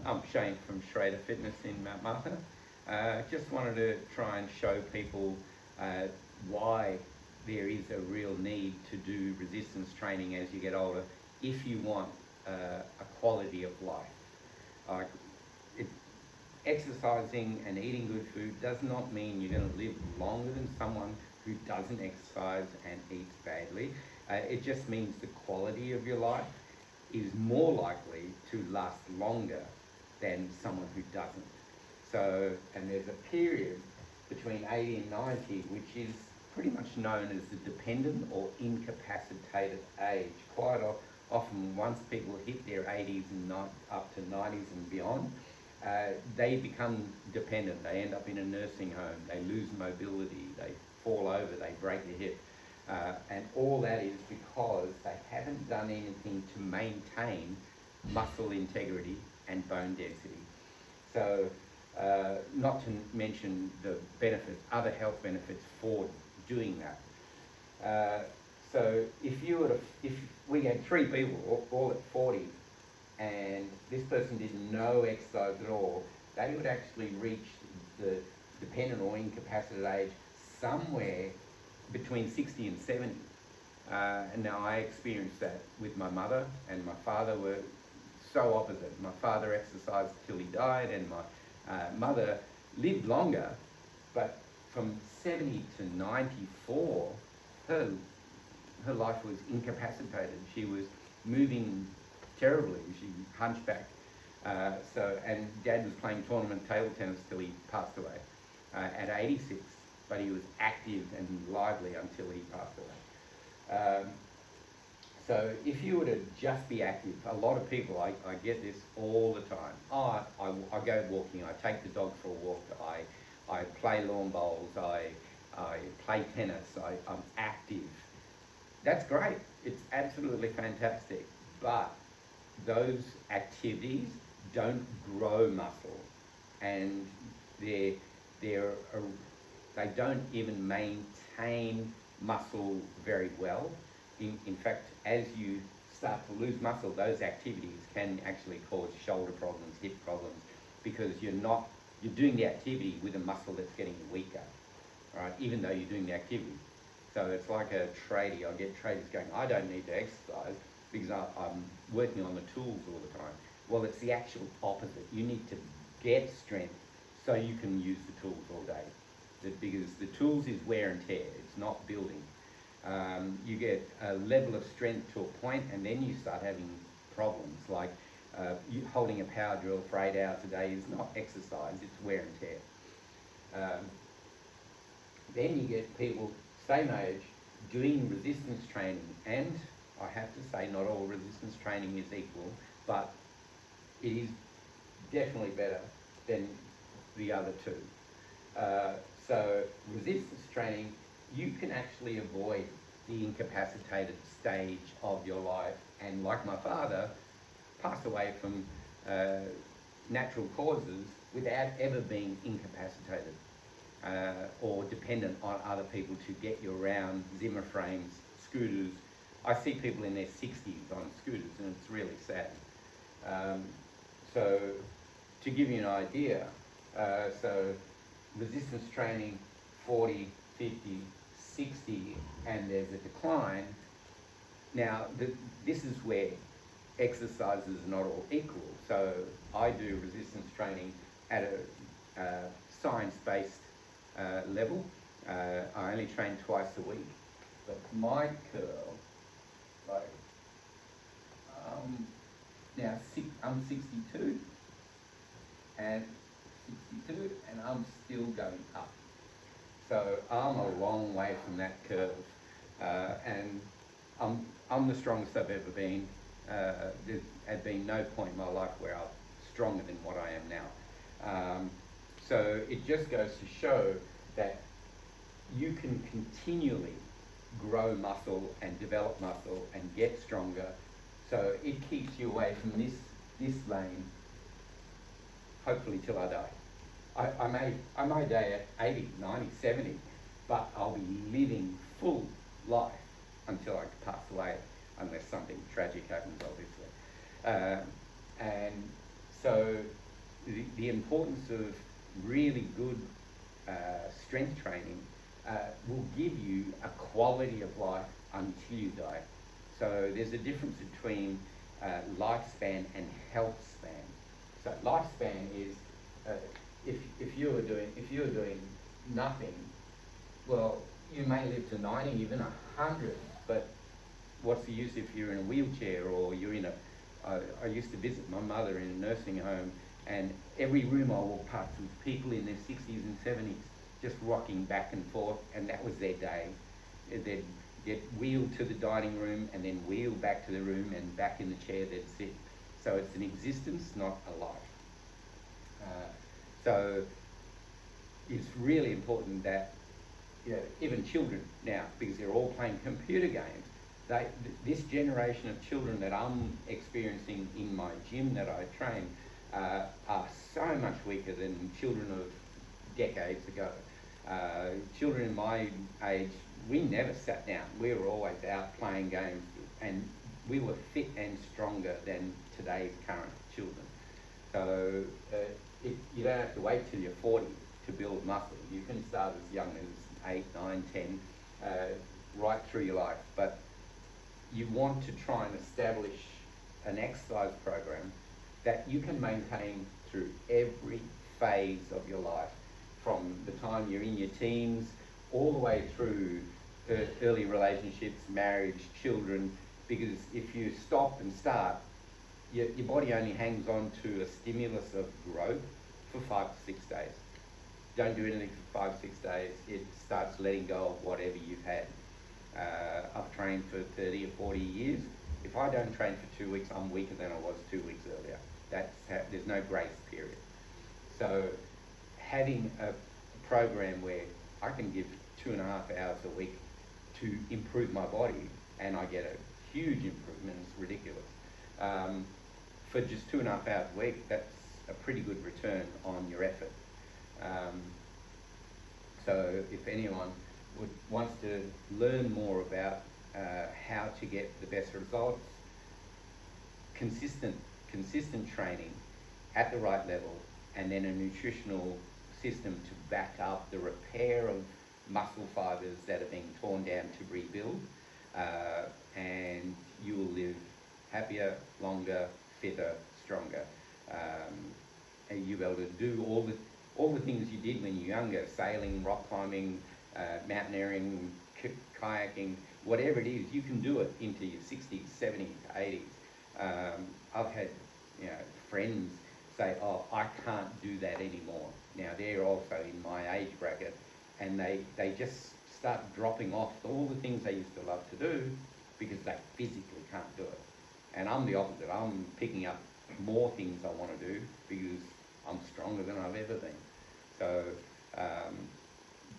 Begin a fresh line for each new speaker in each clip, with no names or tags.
I'm Shane from Schrader Fitness in Mount Martha. Just wanted to try and show people why there is a real need to do resistance training as you get older if you want a quality of life. Like it, exercising and eating good food does not mean you're going to live longer than someone who doesn't exercise and eats badly. It just means the quality of your life is more likely to last longer than someone who doesn't. So, and there's a period between 80 and 90, which is pretty much known as the dependent or incapacitated age. Quite often, once people hit their 80s and up to 90s and beyond, they become dependent. They end up in a nursing home, they lose mobility, they fall over, they break their hip. And all that is because they haven't done anything to maintain muscle integrity and bone density. So, not to mention the benefits, other health benefits for doing that. So if we had 3 people all at 40 and this person did no exercise at all, they would actually reach the dependent or incapacitated age somewhere between 60 and 70. And now I experienced that with my mother, and my father were so opposite. My father exercised till he died, and my mother lived longer, but from 70 to 94, her life was incapacitated. She was moving terribly. She hunchbacked. And Dad was playing tournament table tennis till he passed away at 86. But he was active and lively until he passed away. So if you were to just be active, a lot of people, I get this all the time. I go walking, I take the dog for a walk, I play lawn bowls, I play tennis, I'm active. That's great, it's absolutely fantastic, but those activities don't grow muscle, and they don't even maintain muscle very well. In fact, as you start to lose muscle, those activities can actually cause shoulder problems, hip problems, because you're doing the activity with a muscle that's getting weaker, right? Even though you're doing the activity. So it's like a tradie. I get tradies going, I don't need to exercise because I'm working on the tools all the time. Well, it's the actual opposite. You need to get strength so you can use the tools all day. Because the tools is wear and tear, it's not building. You get a level of strength to a point, and then you start having problems like holding a power drill for 8 hours a day is not exercise, it's wear and tear. Then you get people same age doing resistance training, and I have to say not all resistance training is equal, but it is definitely better than the other two. So resistance training, you can actually avoid the incapacitated stage of your life, and like my father, pass away from natural causes without ever being incapacitated or dependent on other people to get you around, Zimmer frames, scooters. I see people in their 60s on scooters, and it's really sad. So to give you an idea, so resistance training 40, 50, 60, and there's a decline. Now, this is where exercises are not all equal. So I do resistance training at a science-based level. I only train twice a week, but my curl, like, now I'm 62, and I'm still going up. So I'm a long way from that curve, and I'm the strongest I've ever been. There had been no point in my life where I'm stronger than what I am now. So it just goes to show that you can continually grow muscle and develop muscle and get stronger. So it keeps you away from this lane, hopefully till I die. I may die at 80, 90, 70, but I'll be living full life until I pass away, unless something tragic happens, obviously. And so the importance of really good strength training will give you a quality of life until you die. So there's a difference between lifespan and health span. So lifespan is if you were doing nothing, well, you may live to 90, even 100, but what's the use if you're in a wheelchair or you're in a... I used to visit my mother in a nursing home, and every room I walked past was people in their 60s and 70s just rocking back and forth, and that was their day. They'd get wheeled to the dining room and then wheeled back to the room, and back in the chair they'd sit. So it's an existence, not a life. So it's really important that, you know, even children now, because they're all playing computer games, this generation of children that I'm experiencing in my gym that I train are so much weaker than children of decades ago. Children in my age, we never sat down. We were always out playing games, and we were fit and stronger than today's current children. So you don't have to wait till you're 40 to build muscle. You can start as young as 8, 9, 10, right through your life. But you want to try and establish an exercise program that you can maintain through every phase of your life, from the time you're in your teens all the way through early relationships, marriage, children, because if you stop and start, your body only hangs on to a stimulus of growth for 5 to 6 days. Don't do anything for 5, 6 days, it starts letting go of whatever you've had. I've trained for 30 or 40 years. If I don't train for 2 weeks, I'm weaker than I was 2 weeks earlier. There's no grace period. So having a program where I can give 2.5 hours a week to improve my body, and I get a huge improvement, it's ridiculous. For just 2.5 hours a week, that's a pretty good return on your effort. So if anyone wants to learn more about how to get the best results, consistent training at the right level, and then a nutritional system to back up the repair of muscle fibers that are being torn down to rebuild, and you will live happier, longer, fitter, stronger, and you'll be able to do all the things you did when you were younger: sailing, rock climbing, mountaineering, kayaking, whatever it is. You can do it into your 60s, 70s, 80s. I've had, you know, friends say, "Oh, I can't do that anymore." Now they're also in my age bracket, and they just start dropping off all the things they used to love to do because they physically can't do it. And I'm the opposite. I'm picking up more things I want to do because I'm stronger than I've ever been. So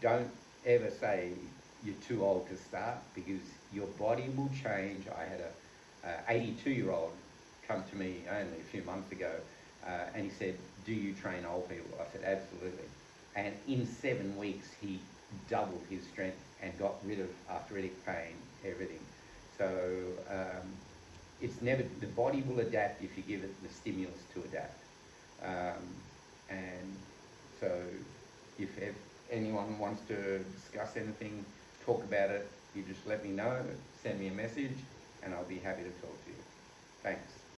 don't ever say you're too old to start, because your body will change. I had a 82-year-old come to me only a few months ago, and he said, "Do you train old people?" I said, "Absolutely." And in 7 weeks, he doubled his strength and got rid of arthritic pain, everything. So it's never, the body will adapt if you give it the stimulus to adapt. And so if anyone wants to discuss anything, talk about it, you just let me know, send me a message, and I'll be happy to talk to you. Thanks.